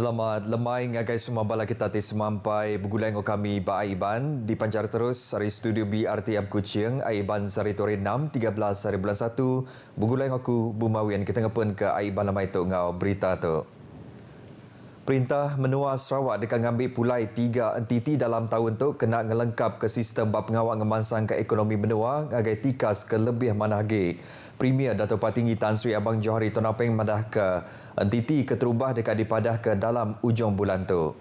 Selamat lemai ngagai semua bala kita semampai bergulai dengan kami ba Aiban di pancar terus dari studio BRTM Kuching Aiban sari tore 6 13 hari bulan 1 bergulai dengan aku Bumawian kita ngepun ke Aiban lamai tu ngau berita tu. Perintah Menua Sarawak dekat ngambil pulai 3 entiti dalam tahun tu kena ngelengkap ke sistem bab pengawal ngemansang ke ekonomi menua ngagai tikas ke lebih manahge. Premier Dato' Patinggi Tan Sri Abang Johari Tonapeng madah ke entiti keterubah dekat dipadah ke dalam ujung bulan tu.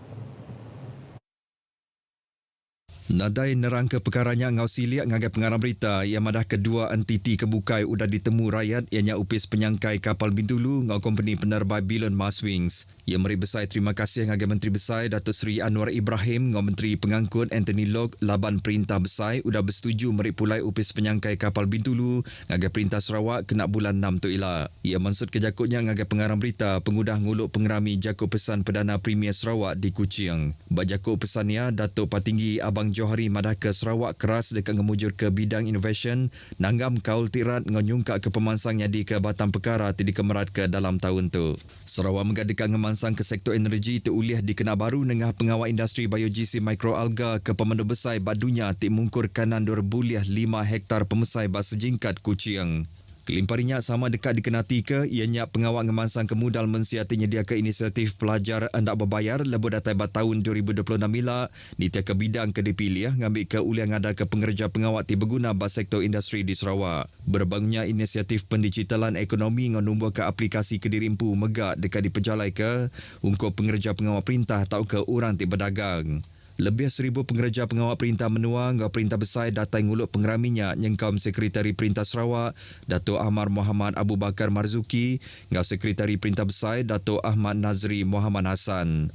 Nadai nerangka perkaranya ngau siliak ngagai pengarang berita yang madah kedua entiti kebukai udah ditemu rakyat ianya upis penyangkai kapal Bintulu ngau company penerbang Bilon Maswings. Ia meri besar terima kasih ngagai Menteri Besar Datuk Seri Anwar Ibrahim ngau Menteri Pengangkut Anthony Lok laban perintah besar udah bersetuju meri pulai upis penyangkai kapal Bintulu ngagai perintah Sarawak kena bulan 6 tu ila. Ia maksud kejakutnya ngagai pengarang berita pengudah nguluk pengerami jakut pesan Perdana Premier Sarawak di Kuching. Bajakut pesannya Dato' Patinggi Abang Johari madah ke Sarawak keras dekat ngemujur ke bidang innovation nanggam kaul tirat ngonyungkak ke pemansangnya di ke batang perkara di kemerat ke dalam tahun tu. Sarawak menggadekan ngemansang ke sektor energi teulih dikena baru nengah pengawal industri biogisi mikroalga ke pemandu besar badunya mungkur kanan 2.5 hektar pemesai bas sejingkat Kuching. Kelimparinya sama dekat dikenati ke ianya pengawal ngemansang kemudal mensiati nyediakan inisiatif pelajar hendak berbayar lebih datai bat tahun 2026 mila di ke bidang ke dipilih ngambil ke uliang ada ke pengerja pengawal ti berguna bas sektor industri di Sarawak. Berbangunnya inisiatif pendigitalan ekonomi nganumbuh ke aplikasi Kedirimpu megak dekat diperjalai ke untuk pengerja pengawal perintah tau ke orang ti berdagang. Lebih 1,000 pengerja pengawal perintah menua ngau perintah besar datai nguluk pengeraminya nyengkaum Sekretari Perintah Sarawak Dato' Ahmad Muhammad Abu Bakar Marzuki ngau Sekretari Perintah Besar Dato' Ahmad Nazri Muhammad Hassan.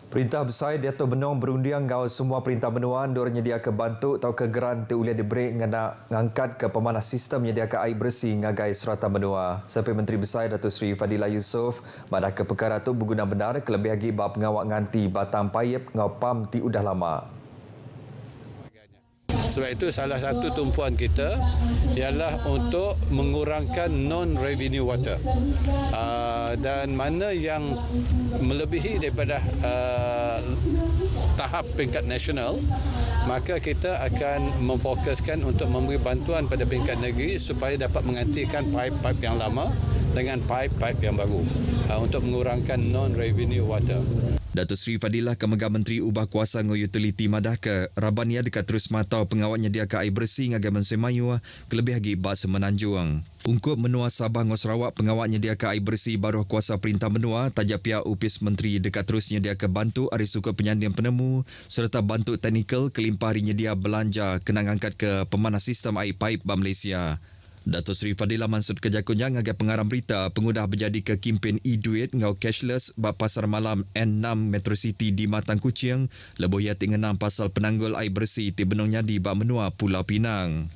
Perintah besar Dato' Benong berundiang ngau semua perintah menua ndor nyedia ke bantuk atau ke geran te uliah diberi ngana ngangkat ke pemanas sistem nyedia ke air bersih ngagai serata menua. Sampai Menteri Besar Datuk Seri Fadilah Yusof madah ke perkara tu berguna benar kelebih lagi bab pengawak nganti batang payep ngau pam ti udah lama. Sebab itu salah satu tumpuan kita ialah untuk mengurangkan non-revenue water. Dan mana yang melebihi daripada tahap peringkat nasional, maka kita akan memfokuskan untuk memberi bantuan pada peringkat negeri supaya dapat menggantikan pipe-pipe yang lama dengan pipe-pipe yang baru untuk mengurangkan non-revenue water. Datuk Seri Fadilah Kemegang Menteri Ubah Kuasa ngau utiliti madah ke Rabania dekat terus matau pengawalnya dia ke air bersih ngagai Mensui Mayu kelebih lagi bas Semenanjung. Ungkup menua Sabah ngau Sarawak pengawalnya dia ke air bersih baru kuasa perintah menua tajak pihak upis menteri dekat terusnya dia ke bantu ari suku penyandian penemu serta bantu teknikal kelimpah harinya dia belanja kena angkat ke pemanas sistem air pipe ba Malaysia. Datuk Seri Fadilah maksud kejakunya ngagai pengarang berita pengudah berjadi ke kempen e-duit ngau cashless bab pasar malam N6 Metro City di Matang Kuching leboh ia tingenam pasal penanggul air bersih ti benongnya di bab menua Pulau Pinang.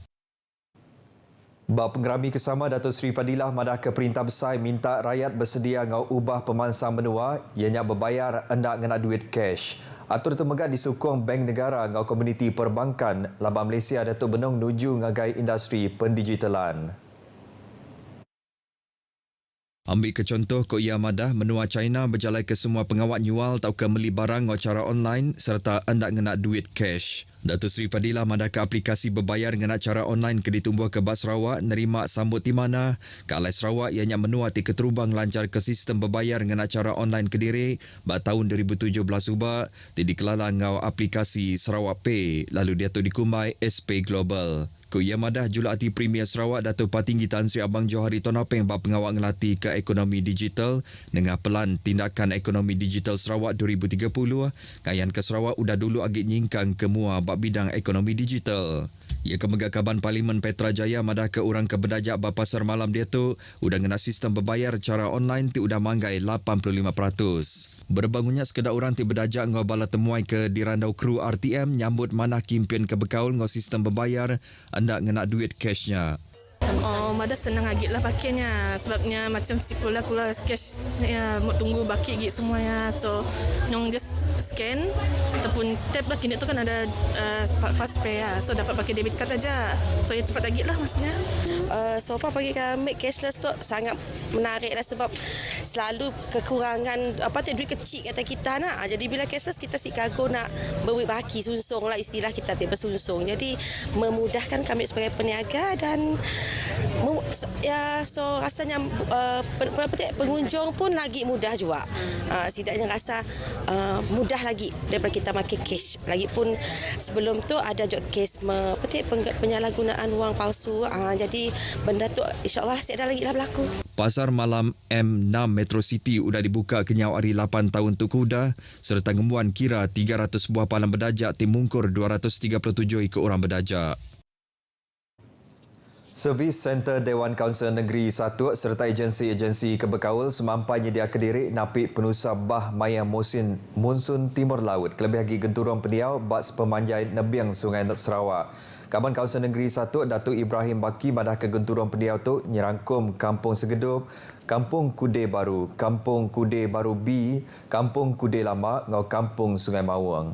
Bab Pengerami Kesama Datuk Seri Fadilah madah ke perintah besar minta rakyat bersedia ngau ubah pemansang menua ianya berbayar hendak ngena duit cash. Atur temegat disukung Bank Negara ngau komuniti perbankan Labang Malaysia Datuk Benong nuju ngagai industri pendigitalan. Ambil ke contoh ko ia madah menua China berjalai ke semua pengawal nyual atau ke beli barang ngau cara online serta hendak ngena duit cash. Datuk Seri Fadilah madah ke aplikasi berbayar ngena cara online ke ditumbuh ke Bas Sarawak nerima sambut di mana ke Alai Sarawak ianya menua ti keterubang lancar ke sistem berbayar ngena cara online Kediri ba tahun 2017 ubah ti dikelala ngau aplikasi Sarawak Pay lalu dia tu dikumai SP Global. Ko ia madah julati Premier Sarawak Dato' Patinggi Tan Sri Abang Johari Tonapeng bab pengawal ngelatih ke ekonomi digital dengan pelan tindakan ekonomi digital Sarawak 2030 kayan ke Sarawak udah dulu agak nyingkang ke mua bab bidang ekonomi digital. Ia kemegakaban Parlimen Petrajaya madah ke orang ke berdajak bab pasar malam dia tu udah ngena sistem berbayar cara online ti udah manggai 85%. Berbangunnya sekedar orang ti berdajak ngau bala temuai ke dirandau kru RTM nyambut manah kimpian ke bekaul ngau sistem berbayar anda ngena duit cashnya. Oh, Mada senang agak lah pakainya sebabnya macam sekolah cash ya, mau tunggu baki gig semuanya. So, nyong just scan ataupun tap lah. Kini tu kan ada fast pay lah. So dapat pakai debit card aja. So ya cepat lagi lah maksudnya. So far bagi kami cashless tu sangat menarik lah sebab selalu kekurangan duit kecil kata kita nak. Jadi bila cashless kita si kago nak berbaki sunsung lah, istilah kita bersunsung. Jadi memudahkan kami sebagai peniaga dan so rasanya pengunjung pun lagi mudah juga. Setidaknya rasa mudah lagi daripada kita pakai cash. Lagipun sebelum tu ada juga kes penyalahgunaan wang palsu. Jadi benda tu insya-Allah tak ada lagi lah berlaku. Pasar malam M6 Metro City sudah dibuka kenyau hari 8 tahun Tuku Udah serta ngembuan kira 300 buah palang berdajak timungkur 237 ikut orang berdajak. Servis Center Dewan Kaunsil Negeri Satu serta agensi-agensi kebekawal semampai nyedia kediri napik penusah bah maya monsun Timur Laut kelebih lagi genturong peniau bas pemanjai nebiang Sungai Sarawak. Kaban Kaunsil Negeri Satu Datuk Ibrahim Baki madah ke genturong peniau tu nyerangkum Kampung Segedup, Kampung Kude Baru, Kampung Kude Baru B, Kampung Kude Lama ngau Kampung Sungai Mawang.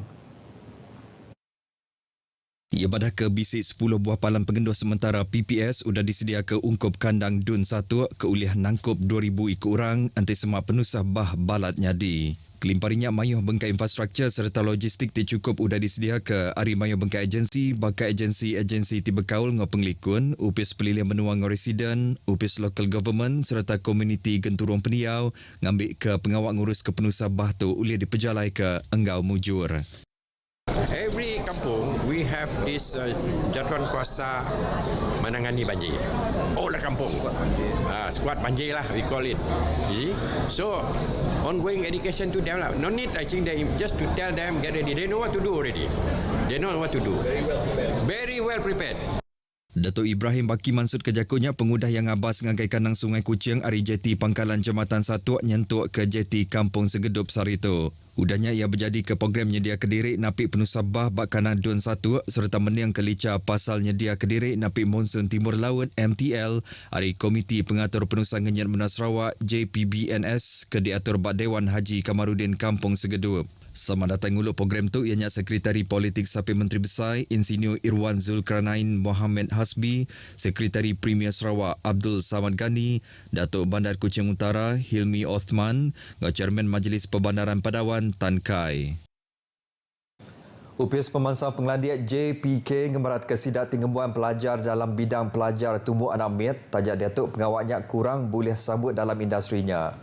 Ia badah ke bisik 10 buah palang pengendos sementara PPS sudah disedia ke ungkup kandang Dun 1 ke uliah nangkup 2,000 ikut orang anti semak penusah bah balat nyadi. Kelimparinya mayuh bengkai infrastruktur serta logistik cukup sudah disedia ke ari mayuh bengkai agensi, bakai agensi tiba kaul ngau penglikun, upis pelilihan menua ngau residen, upis local government serta komuniti genturong peniau ngambil ke pengawak ngurus ke penusah bah tu uliah dipejalai ke enggau mujur. Every kampung, we have this jatuan kuasa menangani banjir. All the kampung. Squad banjir lah, we call it. You see? So, ongoing education to them lah. No need, I think, just to tell them, get ready. They know what to do already. They know what to do. Very well prepared. Datuk Ibrahim Baki mansut kejakunya pengudah yang abas ngagai kanang Sungai Kuching ari jeti Pangkalan Jambatan Satu nyentuk ke jeti Kampung Segedup Sarito. Udahnya ia berjadi ke program nyedia kediri napik penusabah bak kanang Dun 1 serta meniang kelica pasal nyedia kediri napik monsun Timur Laut MTL ari Komiti Pengatur Penusah Ngenyat Menua Sarawak JPBNS ke diatur bak Dewan Haji Kamarudin Kampung Segedup. Sama datang nguluk program tu ianya Sekretari Politik Sapi Menteri Besar Insinyur Irwan Zulkarnain Mohamed Hasbi, Sekretari Premier Sarawak Abdul Samad Ghani, Datuk Bandar Kuching Utara Hilmi Othman, dan Chairman Majlis Perbandaran Padawan Tan Kai. Upis Pemansang Penglandiat JPK ngemerat ke sidak tingembuan pelajar dalam bidang pelajar tumbuh anak miat, tajak Datuk pengawaknya kurang boleh sambut dalam industrinya.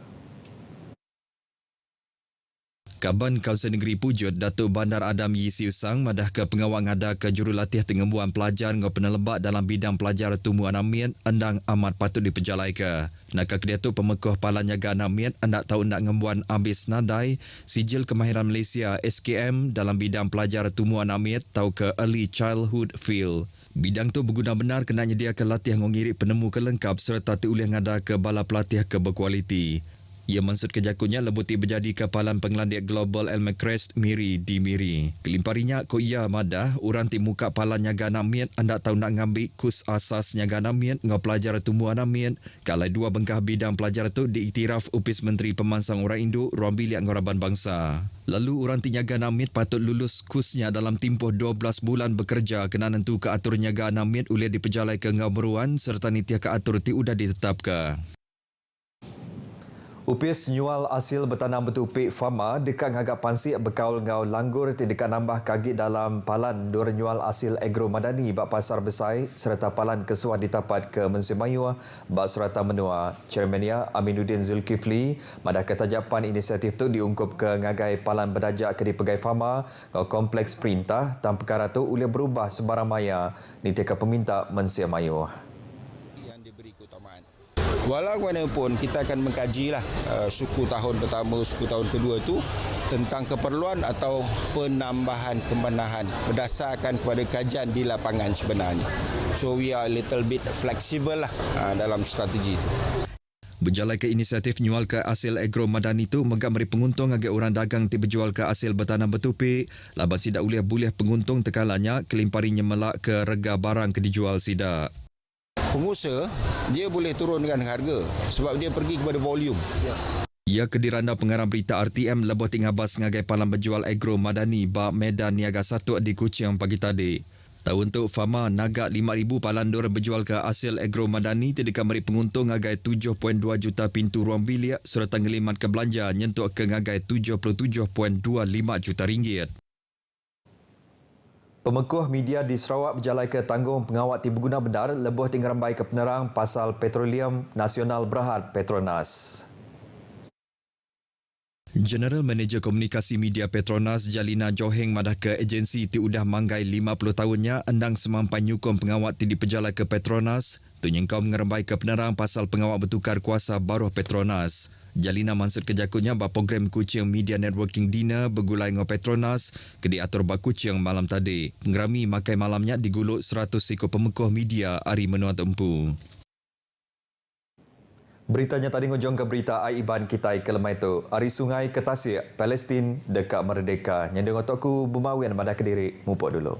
Kaban Kaunsil Negeri Pujut, Datuk Bandar Adam Yisi Usang madah ke pengawal ngada ke jurulatih tengembuan pelajar ngau penelebak dalam bidang pelajar tumbuh anamiat endang amat patut dipejalai ke. Nak ke Datuk Pemekoh Palan Nyaga Anamiat hendak tahu nak ngembuan ambis nadai sijil kemahiran Malaysia SKM dalam bidang pelajar tumbuh anamiat tahu ke Early Childhood Field. Bidang tu berguna benar kena nyediakan latih ngirip penemu kelengkap serta tiuliah ngada ke bala pelatih ke berkualiti. Ia maksud kejakunya lebuti berjadi kapalan penglandiat global Elmecrest Miri di Miri. Kelimparinya ko ia madah orang ti muka palan nyaga anamiat hendak tahu nak ngambil kus asas nyaga anamiat ngau pelajar tumbuh anamiat. Kalau dua bengkah bidang pelajar tu diiktiraf Upis Menteri Pemansang Orang Induk Ruang Bilik Anggaraban Bangsa. Lalu orang ti nyaga anamiat patut lulus kusnya dalam tempoh 12 bulan bekerja kena nentu ke atur nyaga anamiat uliah dipejalai ke ngau meruan serta nitiah ke atur ti udah ditetapkan. Upis nyual hasil bertanam betupik farma dekat ngagak pansik bekaul ngau langgur ti dekat nambah kagit dalam palan dua nyual hasil agro madani bak pasar besar serta palan kesuah ditapat ke Musim Mayuah bak Surata Menua. Chairmania Aminuddin Zulkifli madah ketajapan inisiatif tu diungkup ke ngagai palan berdajak ke di pegai farma ngau kompleks perintah tam perkara tu boleh berubah sebarang maya nitika peminta Musim Mayuah. Walaupun kita akan mengkajilah suku tahun pertama, suku tahun kedua itu tentang keperluan atau penambahan kemenahan berdasarkan kepada kajian di lapangan sebenarnya. So we are a little bit flexible lah dalam strategi itu. Berjalan ke inisiatif nyual ke hasil agro madani itu megak meri penguntung agak orang dagang ti berjual ke hasil bertanam betupik. Labas sidak boleh penguntung tekalanya kelimparinya melak ke rega barang ke dijual sidak. Pengusaha dia boleh turunkan harga sebab dia pergi kepada volume. Ia kediranda pengarang berita RTM Leboh Tingabas ngagai palang berjual agro madani ba Medan Niaga 1 di Kuching pagi tadi. Tahun tu Fama Naga 5,000 palandur berjual ke hasil agro madani tidak memberi penguntung ngagai 7.2 juta pintu ruang bilik serta ngelimat ke belanja nyentuh ke ngagai 77.25 juta ringgit. Pemekuh media di Sarawak berjalai ke tanggung pengawat ti berguna benar lebuh tinggarambai ke penerang pasal Petroleum Nasional Berhad Petronas. General Manager Komunikasi Media Petronas Jalina Joheng madah ke agensi ti udah manggai 50 tahunnya endang semampai nyukong pengawat ti diperjalai ke Petronas tu nyengkau mengerambai ke penerang pasal pengawat bertukar kuasa baruh Petronas. Jalina maksud kejakutnya ba program Kuching Media Networking Dinner bergulai dengan Petronas ke diatur ba Kuching malam tadi. Pengerami makai malamnya diguluk 100 ekor pemekuh media hari menua tempu. Beritanya tadi ngujung ke berita Aiban kita ke lemai itu. Hari Sungai ke Tasik, Palestin dekat merdeka. Yang dengar tokku Bumawian pada Kediri. Mupok dulu.